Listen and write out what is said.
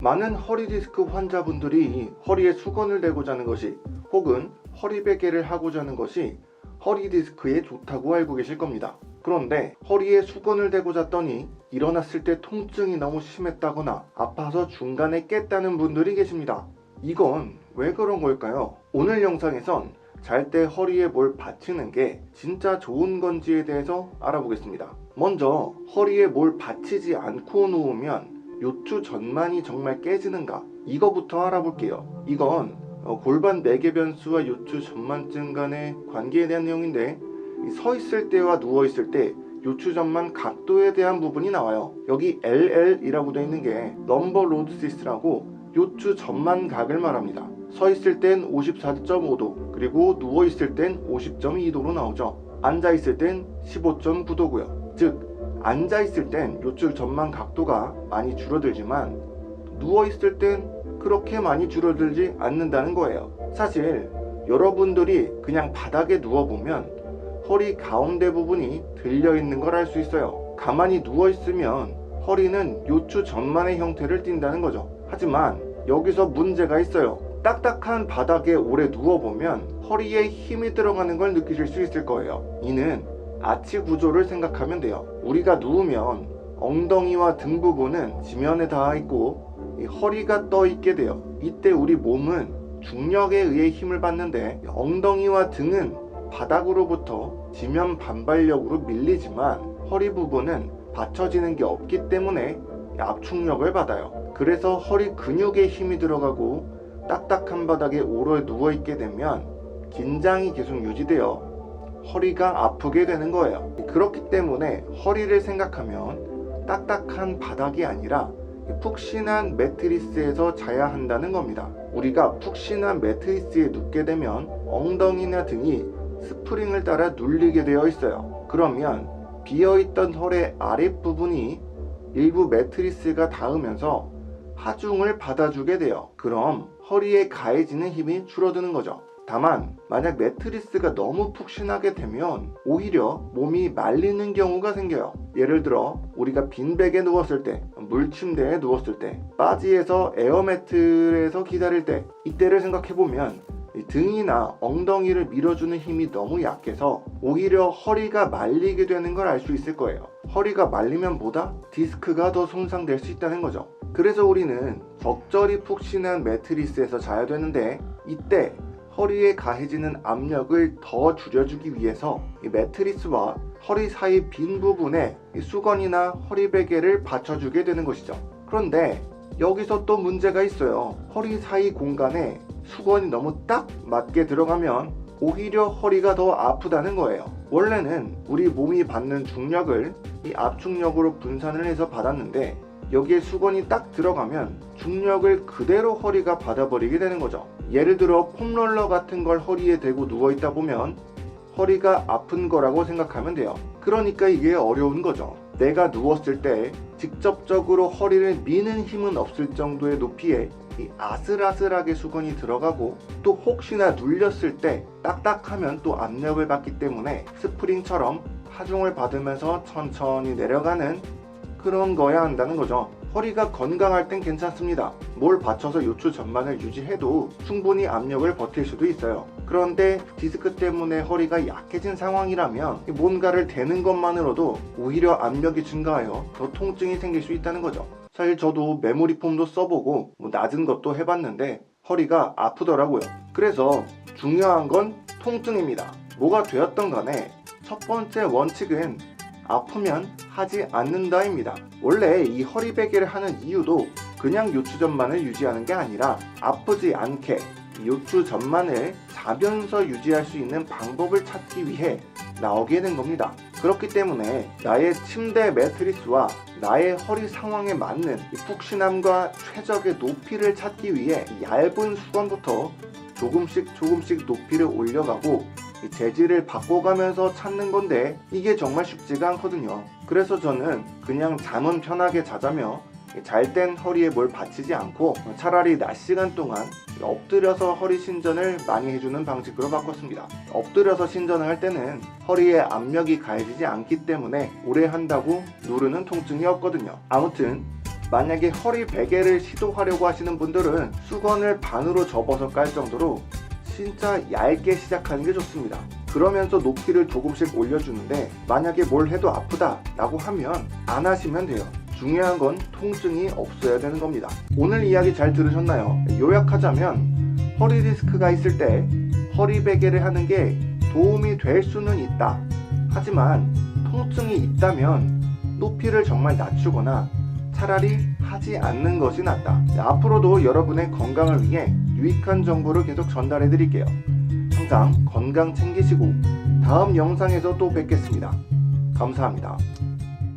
많은 허리 디스크 환자분들이 허리에 수건을 대고 자는 것이 혹은 허리 베개를 하고 자는 것이 허리 디스크에 좋다고 알고 계실 겁니다. 그런데 허리에 수건을 대고 잤더니 일어났을 때 통증이 너무 심했다거나 아파서 중간에 깼다는 분들이 계십니다. 이건 왜 그런 걸까요? 오늘 영상에선 잘 때 허리에 뭘 받치는 게 진짜 좋은 건지에 대해서 알아보겠습니다. 먼저 허리에 뭘 받치지 않고 누우면 요추 전만이 정말 깨지는가? 이거부터 알아볼게요. 이건 골반 매개 변수와 요추 전만증 간의 관계에 대한 내용인데, 서 있을 때와 누워 있을 때 요추 전만 각도에 대한 부분이 나와요. 여기 LL이라고 되어 있는 게 넘버 로드시스라고 요추 전만 각을 말합니다. 서 있을 땐 54.5도, 그리고 누워 있을 땐 50.2도로 나오죠. 앉아 있을 땐 15.9도고요. 즉 앉아있을 땐 요추 전만 각도가 많이 줄어들지만 누워있을 땐 그렇게 많이 줄어들지 않는다는 거예요. 사실 여러분들이 그냥 바닥에 누워보면 허리 가운데 부분이 들려있는 걸 알 수 있어요. 가만히 누워있으면 허리는 요추 전만의 형태를 띈다는 거죠. 하지만 여기서 문제가 있어요. 딱딱한 바닥에 오래 누워보면 허리에 힘이 들어가는 걸 느끼실 수 있을 거예요. 이는 아치 구조를 생각하면 돼요. 우리가 누우면 엉덩이와 등 부분은 지면에 닿아 있고 허리가 떠 있게 돼요. 이때 우리 몸은 중력에 의해 힘을 받는데 엉덩이와 등은 바닥으로부터 지면 반발력으로 밀리지만 허리 부분은 받쳐지는 게 없기 때문에 압축력을 받아요. 그래서 허리 근육에 힘이 들어가고 딱딱한 바닥에 오래 누워 있게 되면 긴장이 계속 유지되어 허리가 아프게 되는 거예요. 그렇기 때문에 허리를 생각하면 딱딱한 바닥이 아니라 푹신한 매트리스에서 자야 한다는 겁니다. 우리가 푹신한 매트리스에 눕게 되면 엉덩이나 등이 스프링을 따라 눌리게 되어 있어요. 그러면 비어있던 허리 아랫부분이 일부 매트리스가 닿으면서 하중을 받아주게 돼요. 그럼 허리에 가해지는 힘이 줄어드는 거죠. 다만 만약 매트리스가 너무 푹신하게 되면 오히려 몸이 말리는 경우가 생겨요. 예를 들어 우리가 빈백에 누웠을 때, 물침대에 누웠을 때, 바지에서 에어매트에서 기다릴 때, 이때를 생각해보면 등이나 엉덩이를 밀어주는 힘이 너무 약해서 오히려 허리가 말리게 되는 걸 알 수 있을 거예요. 허리가 말리면 뭐다? 디스크가 더 손상될 수 있다는 거죠. 그래서 우리는 적절히 푹신한 매트리스에서 자야 되는데, 이때 허리에 가해지는 압력을 더 줄여주기 위해서 이 매트리스와 허리 사이 빈 부분에 이 수건이나 허리 베개를 받쳐주게 되는 것이죠. 그런데 여기서 또 문제가 있어요. 허리 사이 공간에 수건이 너무 딱 맞게 들어가면 오히려 허리가 더 아프다는 거예요. 원래는 우리 몸이 받는 중력을 이 압축력으로 분산을 해서 받았는데, 여기에 수건이 딱 들어가면 중력을 그대로 허리가 받아버리게 되는 거죠. 예를 들어 폼롤러 같은 걸 허리에 대고 누워있다 보면 허리가 아픈 거라고 생각하면 돼요. 그러니까 이게 어려운 거죠. 내가 누웠을 때 직접적으로 허리를 미는 힘은 없을 정도의 높이에 이 아슬아슬하게 수건이 들어가고, 또 혹시나 눌렸을 때 딱딱하면 또 압력을 받기 때문에 스프링처럼 하중을 받으면서 천천히 내려가는 그런 거야 한다는 거죠. 허리가 건강할 땐 괜찮습니다. 뭘 받쳐서 요추 전만을 유지해도 충분히 압력을 버틸 수도 있어요. 그런데 디스크 때문에 허리가 약해진 상황이라면 뭔가를 대는 것만으로도 오히려 압력이 증가하여 더 통증이 생길 수 있다는 거죠. 사실 저도 메모리 폼도 써보고 낮은 것도 해봤는데 허리가 아프더라고요. 그래서 중요한 건 통증입니다. 뭐가 되었던 간에 첫 번째 원칙은 아프면 하지 않는다입니다. 원래 이 허리 베개를 하는 이유도 그냥 요추 전만을 유지하는 게 아니라 아프지 않게 요추 전만을 자면서 유지할 수 있는 방법을 찾기 위해 나오게 된 겁니다. 그렇기 때문에 나의 침대 매트리스와 나의 허리 상황에 맞는 이 푹신함과 최적의 높이를 찾기 위해 얇은 수건부터 조금씩 높이를 올려가고 재질을 바꿔가면서 찾는 건데, 이게 정말 쉽지가 않거든요. 그래서 저는 그냥 잠은 편하게 자자며 잘 땐 허리에 뭘 받치지 않고 차라리 낮 시간 동안 엎드려서 허리 신전을 많이 해주는 방식으로 바꿨습니다. 엎드려서 신전을 할 때는 허리에 압력이 가해지지 않기 때문에 오래 한다고 누르는 통증이 없거든요. 아무튼 만약에 허리 베개를 시도하려고 하시는 분들은 수건을 반으로 접어서 깔 정도로 진짜 얇게 시작하는 게 좋습니다. 그러면서 높이를 조금씩 올려주는데 만약에 뭘 해도 아프다 라고 하면 안 하시면 돼요. 중요한 건 통증이 없어야 되는 겁니다. 오늘 이야기 잘 들으셨나요? 요약하자면 허리 디스크가 있을 때 허리 베개를 하는 게 도움이 될 수는 있다. 하지만 통증이 있다면 높이를 정말 낮추거나 차라리 하지 않는 것이 낫다. 앞으로도 여러분의 건강을 위해 유익한 정보를 계속 전달해 드릴게요. 항상 건강 챙기시고 다음 영상에서 또 뵙겠습니다. 감사합니다.